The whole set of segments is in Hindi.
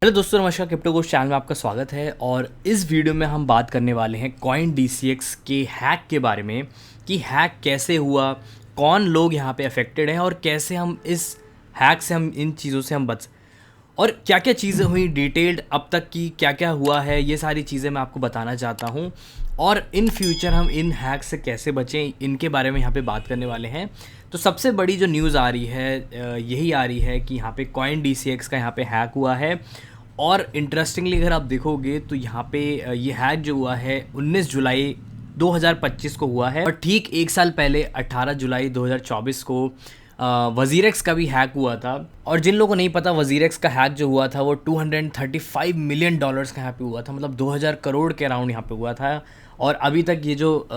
हेलो दोस्तों, नमस्कार। क्रिप्टो कोच चैनल में आपका स्वागत है। और इस वीडियो में हम बात करने वाले हैं कॉइन DCX के हैक के बारे में कि हैक कैसे हुआ, कौन लोग यहाँ पे अफेक्टेड हैं और कैसे हम इस हैक से हम इन चीज़ों से हम बच और क्या क्या चीज़ें हुई डिटेल्ड अब तक की क्या क्या हुआ है, ये सारी चीज़ें मैं आपको बताना चाहता हूँ। और इन फ्यूचर हम इन हैक से कैसे बचें, इनके बारे में यहाँ पे बात करने वाले हैं। तो सबसे बड़ी जो न्यूज़ आ रही है यही आ रही है कि यहाँ पे कॉइन DCX का यहाँ पे हैक हुआ है। और इंटरेस्टिंगली अगर आप देखोगे तो यहाँ पे ये हैक जो हुआ है 19 जुलाई 2025 को हुआ है। और ठीक एक साल पहले 18 जुलाई 2024 को वजीरेक्स का भी हैक हुआ था। और जिन लोगों को नहीं पता, वजीरेक्स का हैक जो हुआ था वो $235 मिलियन का यहाँ पे हुआ था, मतलब 2000 करोड़ के अराउंड यहाँ पे हुआ था। और अभी तक ये जो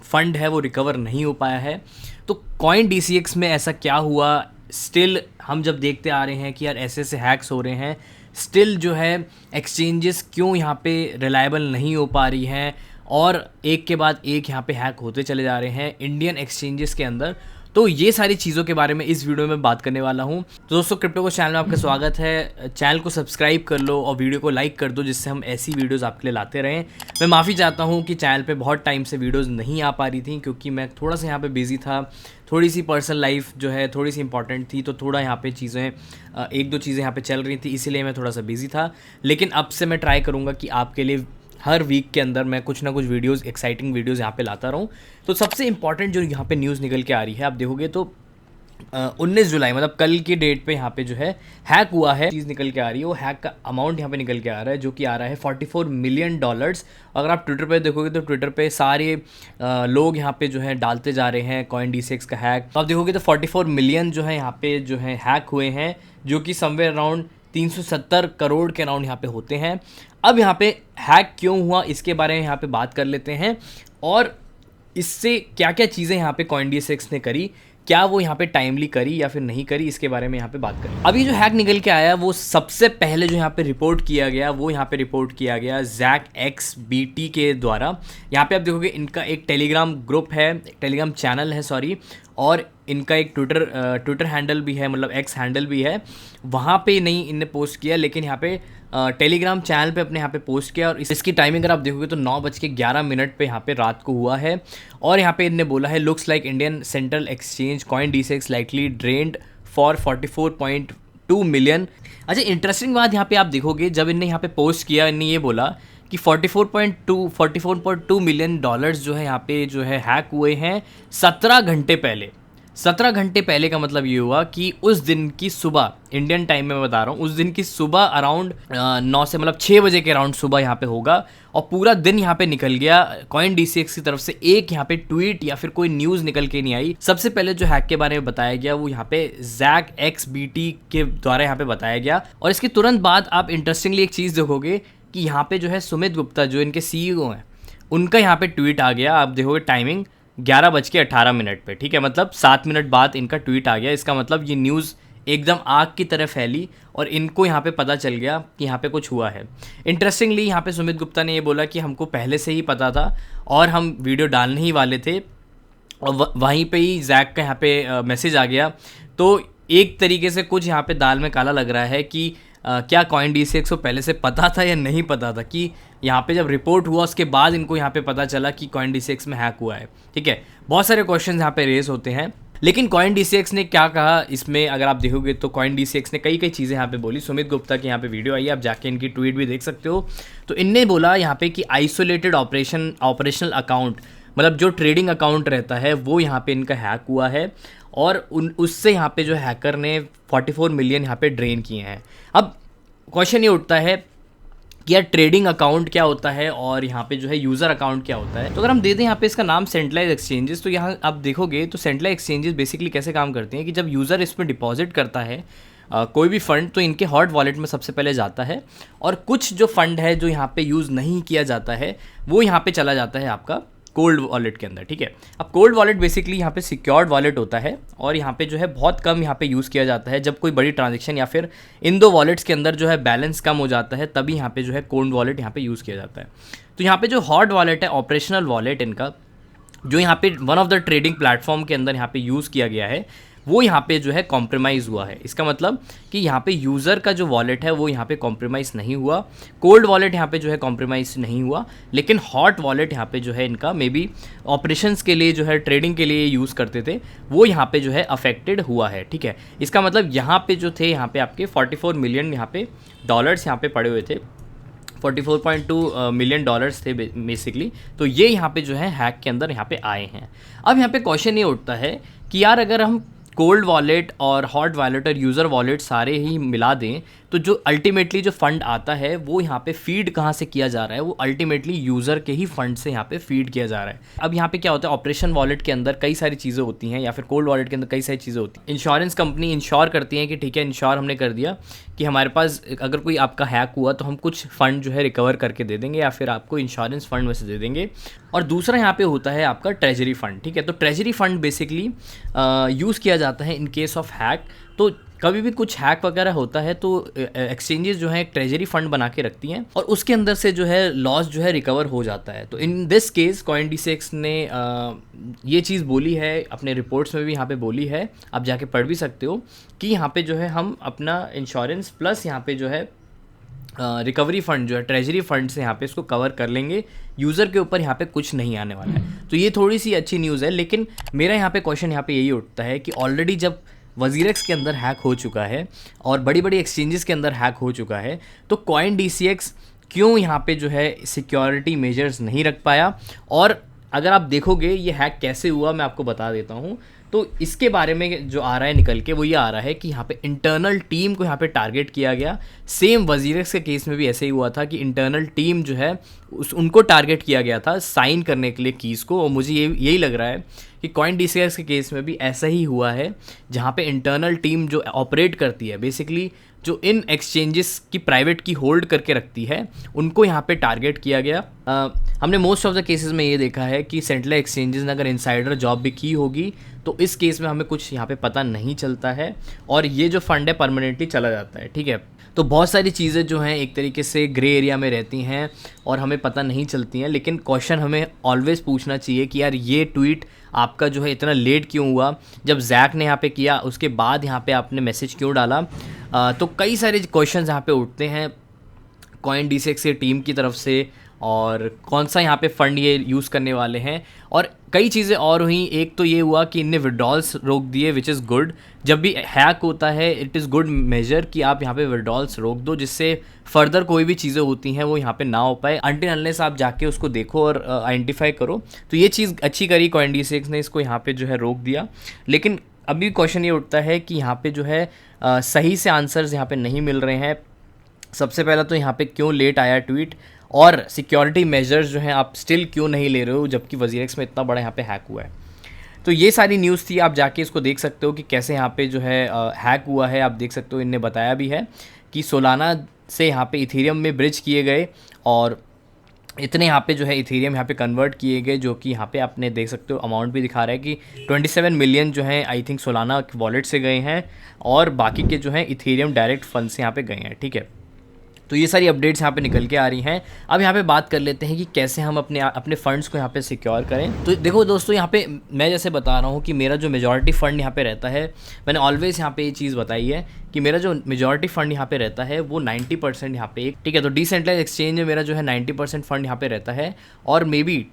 फंड है वो रिकवर नहीं हो पाया है। तो कॉइन DCX में ऐसा क्या हुआ, स्टिल हम जब देखते आ रहे हैं कि यार ऐसे ऐसे हैक्स हो रहे हैं, स्टिल जो है एक्सचेंजेस क्यों यहाँ पे रिलायबल नहीं हो पा रही हैं और एक के बाद एक यहाँ पे हैक होते चले जा रहे हैं इंडियन एक्सचेंजेस के अंदर। तो ये सारी चीज़ों के बारे में इस वीडियो में बात करने वाला हूँ। तो दोस्तों, क्रिप्टो को चैनल में आपका स्वागत है। चैनल को सब्सक्राइब कर लो और वीडियो को लाइक कर दो, जिससे हम ऐसी वीडियोस आपके लिए लाते रहें। मैं माफ़ी चाहता हूँ कि चैनल पे बहुत टाइम से वीडियोस नहीं आ पा रही थी, क्योंकि मैं थोड़ा सा यहाँ पे बिजी था। थोड़ी सी पर्सनल लाइफ जो है थोड़ी सी इंपॉर्टेंट थी, तो थोड़ा यहाँ पे चीज़ें एक दो चीज़ें यहाँ पे चल रही थी, इसीलिए मैं थोड़ा सा बिजी था। लेकिन अब से मैं ट्राई करूँगा कि आपके लिए हर वीक के अंदर मैं कुछ ना कुछ वीडियोस, एक्साइटिंग वीडियोस यहाँ पे लाता रहूँ। तो सबसे इंपॉर्टेंट जो यहाँ पे न्यूज़ निकल के आ रही है, आप देखोगे तो 19 जुलाई मतलब कल की डेट पे यहाँ पे जो है हैक हुआ है, चीज़ निकल के आ रही है। वो हैक का अमाउंट यहाँ पे निकल के आ रहा है, जो कि आ रहा है $44 मिलियन। अगर आप ट्विटर पे देखोगे तो ट्विटर पे सारे लोग यहाँ पे जो है डालते जा रहे हैं कॉइन DCX का हैक। तो आप देखोगे तो 44 मिलियन जो है यहाँ पे जो है हैक हुए हैं, जो कि समवेयर अराउंड 370 करोड़ के अराउंड यहाँ पे होते हैं। अब यहाँ पे हैक क्यों हुआ, इसके बारे में यहाँ पे बात कर लेते हैं और इससे क्या क्या चीज़ें यहाँ पे कॉइन DCX ने करी, क्या वो यहाँ पे टाइमली करी या फिर नहीं करी, इसके बारे में यहाँ पे बात करें। अभी जो हैक निकल के आया वो सबसे पहले जो यहाँ पे रिपोर्ट किया गया, वो यहाँ पे रिपोर्ट किया गया ZachXBT के द्वारा। यहाँ पे आप देखोगे इनका एक टेलीग्राम ग्रुप है, टेलीग्राम चैनल है सॉरी, और इनका एक ट्विटर हैंडल भी है, मतलब एक्स हैंडल भी है। वहाँ पे नहीं इनने पोस्ट किया, लेकिन यहाँ पे टेलीग्राम चैनल पे अपने यहाँ पे पोस्ट किया। और इसकी टाइमिंग अगर आप देखोगे तो 9:11 पे यहाँ पे रात को हुआ है। और यहाँ पे इनने बोला है, looks like Indian central exchange coin DCX likely drained for 44.2 million. अच्छा, इंटरेस्टिंग बात यहाँ पे आप देखोगे, जब इनने यहाँ पे पोस्ट किया, इनने ये बोला कि 44.2 मिलियन डॉलर्स जो है यहाँ पे जो है हैक हुए हैं 17 घंटे पहले। 17 घंटे पहले का मतलब ये हुआ कि उस दिन की सुबह, इंडियन टाइम में मैं बता रहा हूँ, उस दिन की सुबह अराउंड 9 से मतलब 6 बजे के अराउंड सुबह यहाँ पे होगा। और पूरा दिन यहाँ पे निकल गया। कॉइन DCX की तरफ से एक यहाँ पे ट्वीट या फिर कोई न्यूज़ निकल के नहीं आई। सबसे पहले जो हैक के बारे में बताया गया वो यहाँ पे ZachXBT के द्वारा यहाँ पे बताया गया। और इसके तुरंत बाद आप इंटरेस्टिंगली एक चीज़ देखोगे कि यहाँ पे जो है सुमित गुप्ता, जो इनके CEO हैं, उनका यहाँ पे ट्वीट आ गया। आप देखोगे टाइमिंग 11:18 पे, ठीक है, मतलब 7 मिनट बाद इनका ट्वीट आ गया। इसका मतलब ये न्यूज़ एकदम आग की तरह फैली और इनको यहाँ पे पता चल गया कि यहाँ पे कुछ हुआ है। इंटरेस्टिंगली यहाँ पे सुमित गुप्ता ने ये बोला कि हमको पहले से ही पता था और हम वीडियो डालने ही वाले थे। और वहीं पे ही जैक का यहाँ पे मैसेज आ गया। तो एक तरीके से कुछ यहाँ पे दाल में काला लग रहा है कि क्या कॉइन DCX को पहले से पता था या नहीं पता था, कि यहाँ पे जब रिपोर्ट हुआ उसके बाद इनको यहाँ पे पता चला कि कॉइन DCX में हैक हुआ है। ठीक है, बहुत सारे क्वेश्चंस यहाँ पे रेस होते हैं, लेकिन कॉइन DCX ने क्या कहा इसमें अगर आप देखोगे तो कॉइन DCX ने कई कई चीज़ें यहाँ पे बोली। सुमित गुप्ता की यहाँ पे वीडियो आई है, आप जाके इनकी ट्वीट भी देख सकते हो। तो इनने बोला यहाँ पे कि आइसोलेटेड ऑपरेशनल अकाउंट, मतलब जो ट्रेडिंग अकाउंट रहता है वो यहाँ पे इनका हैक हुआ है और उससे यहाँ पे जो हैकर ने 44 मिलियन यहाँ पे ड्रेन किए हैं। अब क्वेश्चन ये उठता है कि यार ट्रेडिंग अकाउंट क्या होता है और यहाँ पे जो है यूज़र अकाउंट क्या होता है। तो अगर हम दे दें यहाँ पे इसका नाम सेंट्रलाइज एक्सचेंजेस, तो यहाँ आप देखोगे तो सेंट्रलाइज एक्सचेंजेस बेसिकली कैसे काम करते हैं कि जब यूज़र इसमें डिपॉजिट करता है कोई भी फंड, तो इनके हॉट वॉलेट में सबसे पहले जाता है। और कुछ जो फंड है जो यहाँ पे यूज़ नहीं किया जाता है वो यहाँ पे चला जाता है आपका कोल्ड वॉलेट के अंदर। ठीक है, अब कोल्ड वॉलेट बेसिकली यहाँ पे सिक्योर्ड वॉलेट होता है और यहाँ पे जो है बहुत कम यहाँ पे यूज़ किया जाता है। जब कोई बड़ी ट्रांजैक्शन या फिर इन दो वॉलेट्स के अंदर जो है बैलेंस कम हो जाता है, तभी यहाँ पे जो है कोल्ड वॉलेट यहाँ पे यूज़ किया जाता है। तो यहाँ पे जो हॉट वॉलेट है, ऑपरेशनल वॉलेट इनका, जो यहाँ पे one of the trading platform के अंदर यहाँ पे यूज़ किया गया है, वो यहाँ पे जो है कॉम्प्रोमाइज़ हुआ है। इसका मतलब कि यहाँ पे यूज़र का जो वॉलेट है वो यहाँ पे कॉम्प्रोमाइज़ नहीं हुआ, कोल्ड वॉलेट यहाँ पे जो है कॉम्प्रोमाइज़ नहीं हुआ, लेकिन हॉट वॉलेट यहाँ पे जो है इनका मे बी ऑपरेशंस के लिए जो है ट्रेडिंग के लिए यूज़ करते थे, वो यहाँ पे जो है अफेक्टेड हुआ है। ठीक है, इसका मतलब यहाँ पे जो थे यहाँ पे आपके 44 मिलियन यहाँ पे डॉलर्स यहाँ पे पड़े हुए थे, 44.2 मिलियन डॉलर्स थे बेसिकली। तो ये यहाँ पे जो है हैक के अंदर यहाँ पे आए हैं। अब यहाँ पे क्वेश्चन ये उठता है कि यार अगर हम कोल्ड वॉलेट और हॉट वॉलेट और यूज़र वॉलेट सारे ही मिला दें तो जो अल्टीमेटली जो फंड आता है वो यहाँ पे फीड कहाँ से किया जा रहा है, वो अल्टीमेटली यूज़र के ही फंड से यहाँ पे फीड किया जा रहा है। अब यहाँ पे क्या होता है, ऑपरेशन वॉलेट के अंदर कई सारी चीज़ें होती हैं या फिर कोल्ड वॉलेट के अंदर कई सारी चीज़ें होती हैं। इंश्योरेंस कंपनी इंश्योर करती है कि ठीक है, इंश्योर हमने कर दिया कि हमारे पास अगर कोई आपका हैक हुआ तो हम कुछ फ़ंड जो है रिकवर करके दे देंगे या फिर आपको इंश्योरेंस फंड में से दे देंगे। और दूसरा यहाँ पे होता है आपका ट्रेजरी फंड। ठीक है, तो ट्रेजरी फंड बेसिकली यूज़ किया जाता है इन केस ऑफ हैक। तो कभी भी कुछ हैक वगैरह होता है तो एक्सचेंजेस जो है एक ट्रेजरी फंड बना के रखती हैं और उसके अंदर से जो है लॉस जो है रिकवर हो जाता है। तो इन दिस केस CoinDCX ने ये चीज़ बोली है, अपने रिपोर्ट्स में भी यहाँ पे बोली है, आप जाके पढ़ भी सकते हो कि यहाँ पे जो है हम अपना इंश्योरेंस प्लस यहाँ पे जो है रिकवरी फंड जो है ट्रेजरी फंड से यहाँ पे इसको कवर कर लेंगे, यूज़र के ऊपर यहाँ पे कुछ नहीं आने वाला है। तो ये थोड़ी सी अच्छी न्यूज़ है। लेकिन मेरा यहाँ पे क्वेश्चन यहाँ पे यही उठता है कि ऑलरेडी जब WazirX के अंदर हैक हो चुका है और बड़ी बड़ी एक्सचेंजेस के अंदर हैक हो चुका है, तो CoinDCX क्यों यहाँ पे जो है सिक्योरिटी मेजर्स नहीं रख पाया। और अगर आप देखोगे ये हैक कैसे हुआ, मैं आपको बता देता हूँ। तो इसके बारे में जो आ रहा है निकल के वो ये आ रहा है कि यहाँ पे इंटरनल टीम को यहाँ पे टारगेट किया गया। सेम WazirX के केस में भी ऐसे ही हुआ था कि इंटरनल टीम जो है उनको टारगेट किया गया था साइन करने के लिए कीज़ को। और मुझे यही लग रहा है कि CoinDCX के केस में भी ऐसा ही हुआ है, जहाँ पे इंटरनल टीम जो ऑपरेट करती है बेसिकली जो इन एक्सचेंजेस की प्राइवेट की होल्ड करके रखती है, उनको यहाँ पे टारगेट किया गया। हमने मोस्ट ऑफ द केसेस में ये देखा है कि सेंट्रल एक्सचेंजेस ने अगर इनसाइडर जॉब भी की होगी तो इस केस में हमें कुछ यहाँ पे पता नहीं चलता है और ये जो फंड है परमानेंटली चला जाता है। ठीक है, तो बहुत सारी चीज़ें जो हैं एक तरीके से ग्रे एरिया में रहती हैं और हमें पता नहीं चलती हैं। लेकिन क्वेश्चन हमें ऑलवेज़ पूछना चाहिए कि यार ये ट्वीट आपका जो है इतना लेट क्यों हुआ, जब जैक ने यहाँ पे किया उसके बाद यहाँ पे आपने मैसेज क्यों डाला। तो कई सारे क्वेश्चंस यहाँ पे उठते हैं CoinDCX की टीम की तरफ से, और कौन सा यहाँ पे फ़ंड ये यूज़ करने वाले हैं। और कई चीज़ें और हुई। एक तो ये हुआ कि इनने विड्रॉल्स रोक दिए, विच इज़ गुड। जब भी हैक होता है इट इज़ गुड मेजर कि आप यहाँ पे विड्रॉल्स रोक दो, जिससे फर्दर कोई भी चीज़ें होती हैं वो यहाँ पे ना हो पाए, अनटिल अनलेस आप जाके उसको देखो और आइडेंटिफाई करो। तो ये चीज़ अच्छी करी CoinDCX ने, इसको यहाँ पे जो है रोक दिया। लेकिन अभी क्वेश्चन ये उठता है कि यहाँ पे जो है सही से आंसर्स यहाँ पे नहीं मिल रहे हैं। सबसे पहला तो यहाँ पे क्यों लेट आया ट्वीट, और सिक्योरिटी मेजर्स जो हैं आप स्टिल क्यों नहीं ले रहे हो जबकि WazirX में इतना बड़ा यहाँ पे हैक हुआ है। तो ये सारी न्यूज़ थी, आप जाके इसको देख सकते हो कि कैसे यहाँ पे जो है हैक हुआ है। आप देख सकते हो इनने बताया भी है कि सोलाना से यहाँ पे इथेरियम में ब्रिज किए गए और इतने यहाँ पे जो है इथेरियम यहाँ पे कन्वर्ट किए गए, जो कि यहाँ पे आपने देख सकते हो अमाउंट भी दिखा रहा है कि 27 मिलियन जो है आई थिंक सोलाना वॉलेट से गए हैं और बाकी के जो हैं इथेरियम डायरेक्ट फंड से यहाँ पे गए हैं। ठीक है, तो ये सारी अपडेट्स यहाँ पे निकल के आ रही हैं। अब यहाँ पे बात कर लेते हैं कि कैसे हम अपने फ़ंड्स को यहाँ पे सिक्योर करें। तो देखो दोस्तों, यहाँ पे मैं जैसे बता रहा हूँ कि मेरा जो मेजॉरिटी फ़ंड यहाँ पे रहता है, मैंने ऑलवेज़ यहाँ पे ये चीज़ बताई है कि मेरा जो मेजॉरिटी फ़ंड यहाँ पे रहता है वो 90% यहाँ पे ठीक है। तो डिसेंट्रलाइज एक्सचेंज में मेरा जो है 90% फ़ंड यहाँ पे रहता है और मे बी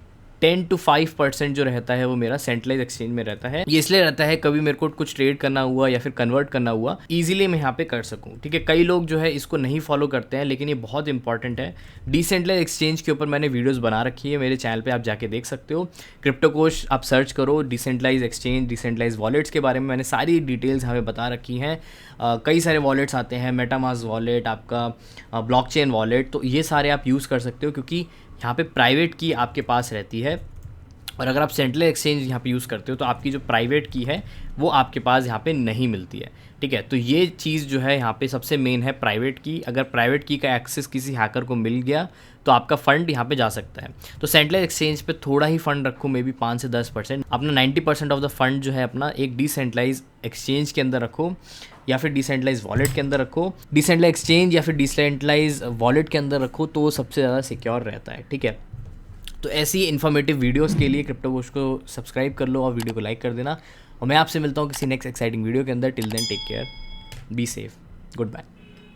10 to 5% जो रहता है वो मेरा सेंट्रलाइज एक्सचेंज में रहता है। ये इसलिए रहता है कभी मेरे को कुछ ट्रेड करना हुआ या फिर कन्वर्ट करना हुआ, इजीली मैं यहाँ पे कर सकूँ। ठीक है, कई लोग जो है इसको नहीं फॉलो करते हैं, लेकिन ये बहुत इंपॉर्टेंट है। डिसेंट्रलाइज एक्सचेंज के ऊपर मैंने वीडियोस बना रखी है, मेरे चैनल पे आप जाके देख सकते हो। क्रिप्टोकोश आप सर्च करो, डिसेंट्रलाइज एक्सचेंज, डिसेंट्रलाइज वॉलेट्स के बारे में मैंने सारी डिटेल्स हमें बता रखी हैं। कई सारे वॉलेट्स आते हैं, मेटामास्क वॉलेट, आपका ब्लॉकचेन वॉलेट, तो ये सारे आप यूज़ कर सकते हो क्योंकि यहाँ पे प्राइवेट की आपके पास रहती है। और अगर आप सेंट्रल एक्सचेंज यहाँ पे यूज़ करते हो तो आपकी जो प्राइवेट की है वो आपके पास यहाँ पे नहीं मिलती है। ठीक है, तो ये चीज़ जो है यहाँ पे सबसे मेन है, प्राइवेट की। अगर प्राइवेट की का एक्सेस किसी हैकर को मिल गया तो आपका फ़ंड यहाँ पे जा सकता है। तो सेंट्रल एक्सचेंज पे थोड़ा ही फ़ंड रखो, मे बी 5 से 10%। अपना 90% ऑफ द फंड जो है अपना एक डिसेंट्रलाइज एक्सचेंज के अंदर रखो या फिर डिसेंट्रलाइज वॉलेट के अंदर रखो। डिसेंट्रलाइज एक्सचेंज या फिर डिसेंट्रलाइज वॉलेट के अंदर रखो तो सबसे ज़्यादा सिक्योर रहता है। ठीक है, तो ऐसी इन्फॉर्मेटिव वीडियोस के लिए क्रिप्टोकोश को सब्सक्राइब कर लो और वीडियो को लाइक कर देना। और मैं आपसे मिलता हूँ किसी नेक्स्ट एक्साइटिंग वीडियो के अंदर। Till then take care, be safe, good bye.